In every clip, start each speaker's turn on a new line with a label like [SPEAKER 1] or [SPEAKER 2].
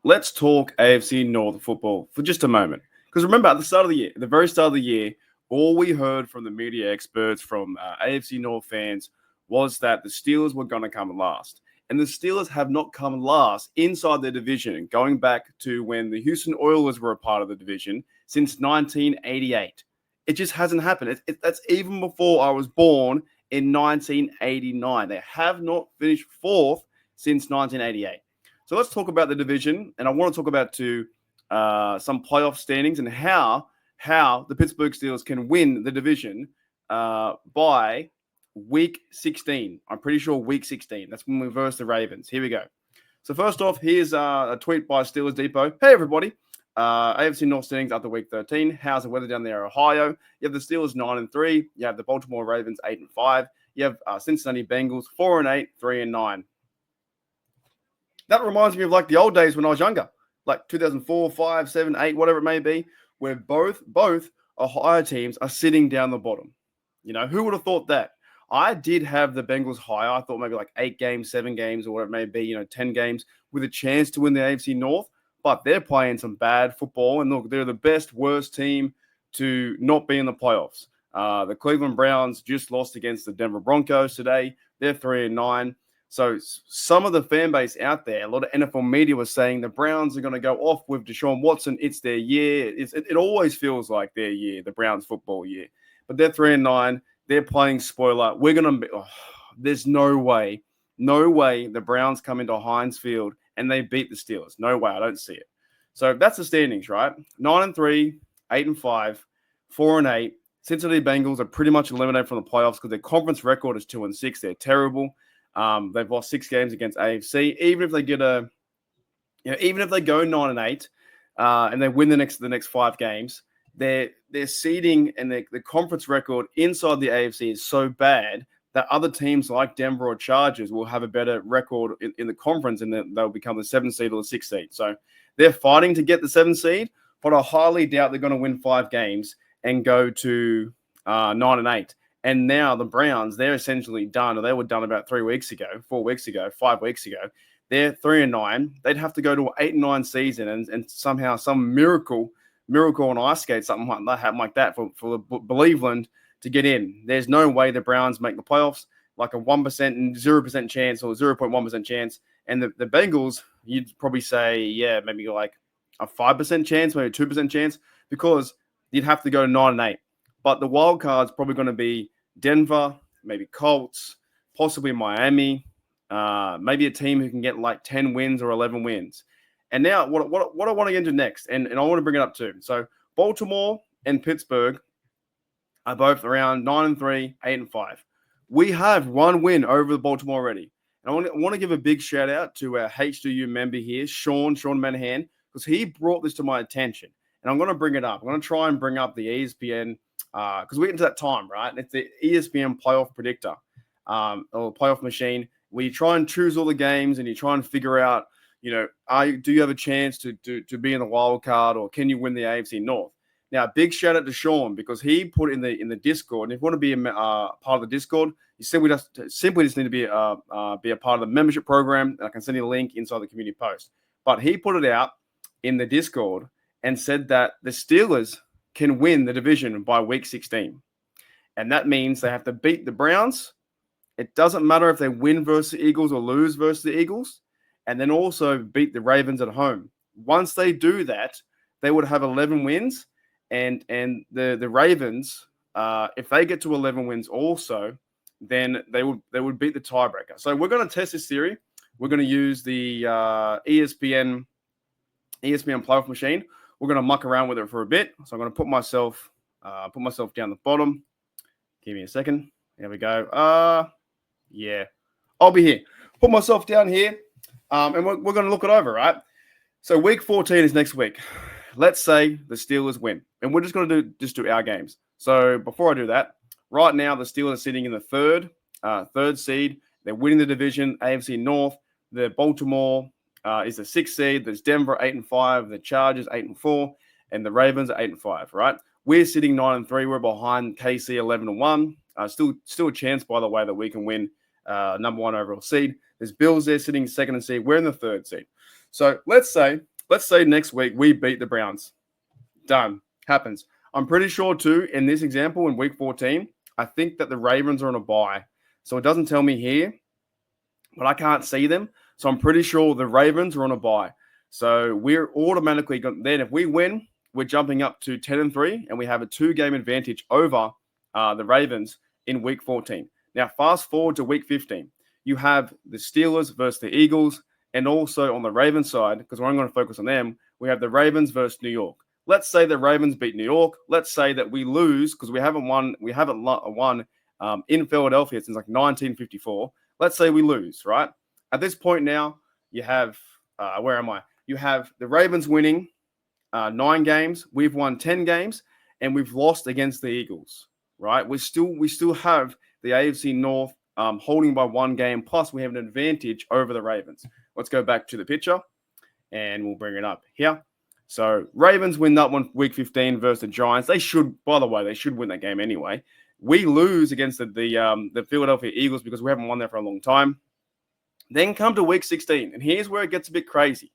[SPEAKER 1] let's talk AFC North football for just a moment. Because remember, at the start of the year, at the very start of the year, all we heard from the media experts, from AFC North fans, was that the Steelers were going to come last. And the Steelers have not come last inside their division, going back to when the Houston Oilers were a part of the division since 1988. It just hasn't happened. That's even before I was born in 1989. They have not finished fourth since 1988. So let's talk about the division, and I want to talk about some playoff standings and how the Pittsburgh Steelers can win the division by week 16. I'm pretty sure week 16. That's when we verse the Ravens. Here we go. So first off, here's a tweet by Steelers Depot. Hey, everybody. AFC North standings after week 13. How's the weather down there in Ohio? You have the Steelers 9-3. You have the Baltimore Ravens 8-5. You have Cincinnati Bengals 4-8, 3-9. That reminds me of like the old days when I was younger, like 2004, 5, 7, 8, whatever it may be, where both Ohio teams are sitting down the bottom. You know, who would have thought that? I did have the Bengals higher. I thought maybe like 8 games, 7 games, or whatever it may be, 10 games with a chance to win the AFC North. But they're playing some bad football. And look, they're the best, worst team to not be in the playoffs. The Cleveland Browns just lost against the Denver Broncos today. They're 3-9. So some of the fan base out there, a lot of NFL media was saying the Browns are going to go off with Deshaun Watson. It's their year. It always feels like their year, the Browns football year. But they're 3-9. They're playing spoiler. We're going to be there's no way the Browns come into Heinz Field and they beat the Steelers. No way. I don't see it. So that's the standings, right? 9-3, 8-5, 4-8. Cincinnati Bengals are pretty much eliminated from the playoffs because their conference record is 2-6. They're terrible. They've lost 6 games against AFC. Even if they even if they go 9-8 and they win the next 5 games, their seeding and the conference record inside the AFC is so bad that other teams like Denver or Chargers will have a better record in the conference, and then they'll become the 7th seed or the 6th seed. So they're fighting to get the 7th seed, but I highly doubt they're going to win 5 games and go to 9-8. And now the Browns, they're essentially done, or they were done about 4 weeks ago, 5 weeks ago. They're 3-9. They'd have to go to an 8-9 season and somehow some miracle on ice skate, something like that, happen like that for Cleveland to get in. There's no way the Browns make the playoffs, like a 1% and 0% chance or 0.1% chance. And the Bengals, you'd probably say, yeah, maybe like a 5% chance, maybe a 2% chance, because you'd have to go to 9-8. But the wild card's probably going to be Denver, maybe Colts, possibly Miami, maybe a team who can get like 10 wins or 11 wins. And now what I want to get into next, and I want to bring it up too. So Baltimore and Pittsburgh are both around 9-3, 8-5. We have 1 win over the Baltimore already. And I want to give a big shout out to our HDU member here, Sean Manahan, because he brought this to my attention. And I'm going to bring it up. I'm going to try and bring up the ESPN because we're into that time, right? It's the ESPN playoff predictor or playoff machine where you try and choose all the games and you try and figure out, do you have a chance to be in the wild card, or can you win the AFC North? Now, big shout out to Sean because he put in the Discord. And if you want to be a part of the Discord, you simply just need to be a part of the membership program. And I can send you a link inside the community post. But he put it out in the Discord and said that the Steelers can win the division by week 16. And that means they have to beat the Browns. It doesn't matter if they win versus the Eagles or lose versus the Eagles. And then also beat the Ravens at home. Once they do that, they would have 11 wins. And the Ravens, if they get to 11 wins also, then they would beat the tiebreaker. So we're going to test this theory. We're going to use the ESPN playoff machine. We're going to muck around with it for a bit. So I'm going to put myself down the bottom. Give me a second. There we go. Yeah, I'll be here. Put myself down here, and we're going to look it over, right? So week 14 is next week. Let's say the Steelers win, and we're just going to do our games. So before I do that, right now the Steelers are sitting in the third seed. They're winning the division, AFC North. The Baltimore is the 6th seed. There's Denver 8-5, the Chargers 8-4, and the Ravens are 8-5. Right? We're sitting 9-3. We're behind KC 11-1. Still a chance, by the way, that we can win number 1 overall seed. There's Bills there sitting 2nd seed. We're in the 3rd seed. So let's say let's say next week we beat the Browns. Done. Happens. I'm pretty sure too, in this example, in week 14, I think that the Ravens are on a bye. So it doesn't tell me here, but I can't see them. So I'm pretty sure the Ravens are on a bye. So we're automatically going, then if we win, we're jumping up to 10-3, and we have a 2-game advantage over the Ravens in week 14. Now, fast forward to week 15. You have the Steelers versus the Eagles, and also on the Ravens side, because we're only going to focus on them, we have the Ravens versus New York. Let's say the Ravens beat New York. Let's say that we lose because we haven't won in Philadelphia since like 1954. Let's say we lose, right? At this point now, you have where am I? You have the Ravens winning 9 games. We've won 10 games, and we've lost against the Eagles, right? We still have the AFC North holding by 1 game. Plus, we have an advantage over the Ravens. Let's go back to the picture, and we'll bring it up here. So Ravens win that one week 15 versus the Giants. They should win that game anyway. We lose against the Philadelphia Eagles because we haven't won there for a long time. Then come to week 16, and here's where it gets a bit crazy,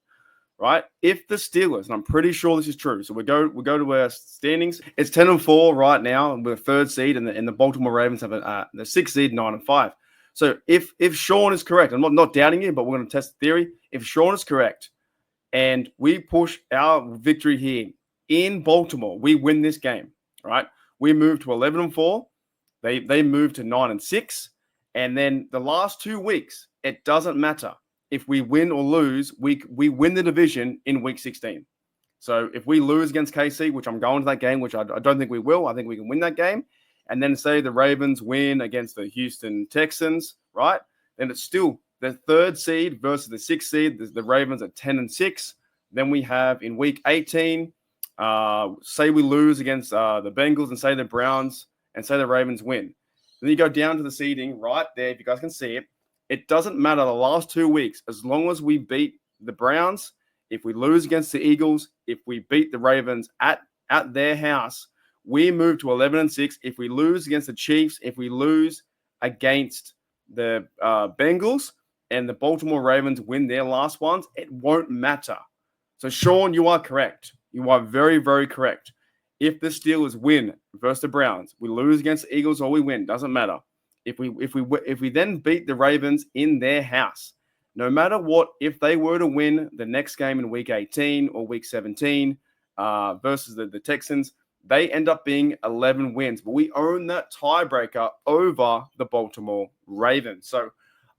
[SPEAKER 1] right? If the Steelers, and I'm pretty sure this is true, so we go to our standings. It's 10-4 right now, and we're 3rd seed, and the Baltimore Ravens have the 6th seed, 9-5. So if Sean is correct, I'm not doubting you, but we're going to test the theory. If Sean is correct, and we push our victory here in Baltimore, we win this game, right? We move to 11-4. They move to 9-6. And then the last 2 weeks, it doesn't matter. If we win or lose, we win the division in week 16. So if we lose against KC, which I'm going to that game, which I don't think we will, I think we can win that game. And then say the Ravens win against the Houston Texans, right? Then it's still the 3rd seed versus the 6th seed. The Ravens are 10-6. Then we have in week 18, say we lose against the Bengals, and say the Browns, and say the Ravens win. Then you go down to the seeding right there. If you guys can see it, it doesn't matter the last 2 weeks. As long as we beat the Browns, if we lose against the Eagles, if we beat the Ravens at their house, we move to 11-6. If we lose against the Chiefs, if we lose against the Bengals, and the Baltimore Ravens win their last ones, it won't matter. So, Sean, you are correct. You are very, very correct. If the Steelers win versus the Browns, we lose against the Eagles or we win, doesn't matter. If we then beat the Ravens in their house, no matter what, if they were to win the next game in week 18 or week 17 versus the Texans, they end up being 11 wins. But we own that tiebreaker over the Baltimore Ravens. So,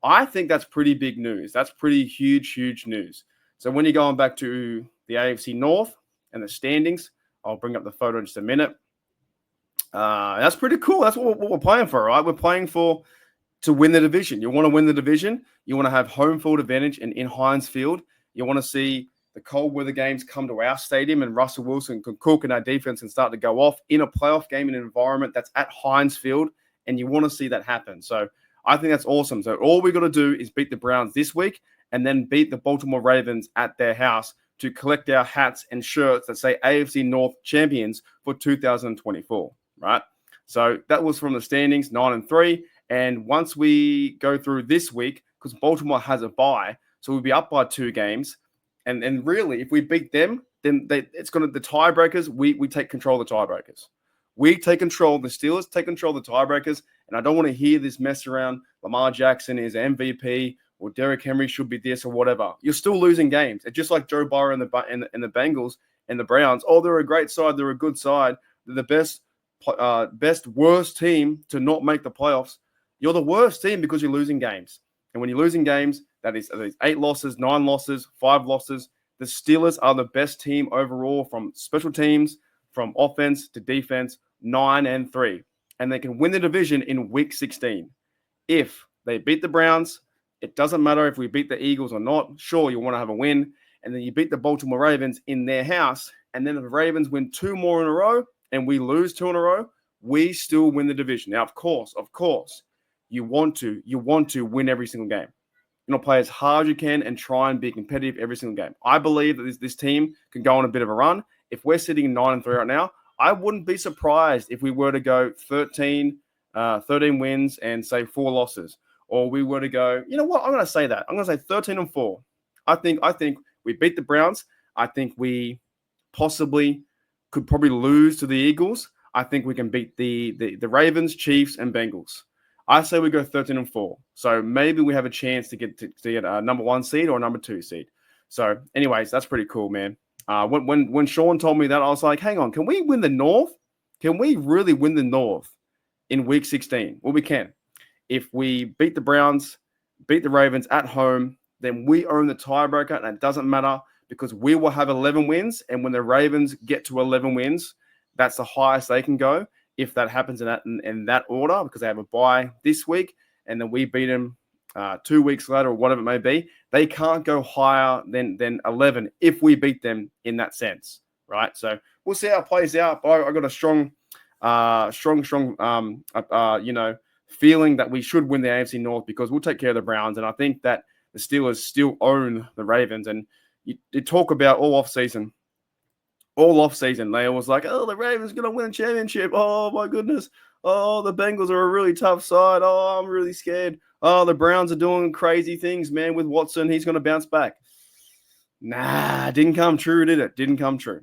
[SPEAKER 1] I think that's pretty big news. That's pretty huge, huge news. So when you're going back to the AFC North and the standings, I'll bring up the photo in just a minute. That's pretty cool. That's what we're playing for, right? We're playing to win the division. You want to win the division. You want to have home field advantage in Heinz Field. You want to see the cold weather games come to our stadium, and Russell Wilson can cook and our defense and start to go off in a playoff game in an environment that's at Heinz Field, and you want to see that happen. So I think that's awesome. So all we got to do is beat the Browns this week and then beat the Baltimore Ravens at their house to collect our hats and shirts that say AFC North champions for 2024, right? So that was from the standings, 9-3. And once we go through this week, because Baltimore has a bye, so we'll be up by 2 games. And really, if we beat them, then it's going to the tiebreakers. We take control of the tiebreakers. We take control. The Steelers take control of the tiebreakers. And I don't want to hear this mess around. Lamar Jackson is MVP or Derrick Henry should be this or whatever. You're still losing games. It's just like Joe Burrow and the Bengals and the Browns. Oh, they're a great side. They're a good side. They're the best worst team to not make the playoffs. You're the worst team because you're losing games. And when you're losing games, that is 8 losses, 9 losses, 5 losses. The Steelers are the best team overall from special teams, from offense to defense, 9-3. And they can win the division in week 16. If they beat the Browns, it doesn't matter if we beat the Eagles or not. Sure, you want to have a win. And then you beat the Baltimore Ravens in their house. And then if the Ravens win 2 more in a row and we lose 2 in a row, we still win the division. Now, of course, you want to win every single game. You know, play as hard as you can and try and be competitive every single game. I believe that this team can go on a bit of a run. If we're sitting 9-3 right now, I wouldn't be surprised if we were to go 13 wins and say 4 losses. Or we were to go, you know what? I'm going to say that. I'm going to say 13-4. I think we beat the Browns. I think we possibly could probably lose to the Eagles. I think we can beat the Ravens, Chiefs, and Bengals. I say we go 13-4. So maybe we have a chance to get a number 1 seed or a number 2 seed. So, anyways, that's pretty cool, man. When Sean told me that, I was like, hang on, can we win the North? Can we really win the North in week 16? Well, we can. If we beat the Browns, beat the Ravens at home, then we own the tiebreaker, and it doesn't matter because we will have 11 wins. And when the Ravens get to 11 wins, that's the highest they can go. If that happens in that order, because they have a bye this week, and then we beat them 2 weeks later or whatever it may be, they can't go higher than 11 if we beat them in that sense, right? So we'll see how it plays out. But I got a strong, feeling that we should win the AFC North because we'll take care of the Browns, and I think that the Steelers still own the Ravens. And you talk about all off season, they was like, oh, the Ravens going to win a championship. Oh, my goodness. Oh, the Bengals are a really tough side. Oh, I'm really scared. Oh, the Browns are doing crazy things, man, with Watson. He's going to bounce back. Nah, didn't come true, did it? Didn't come true.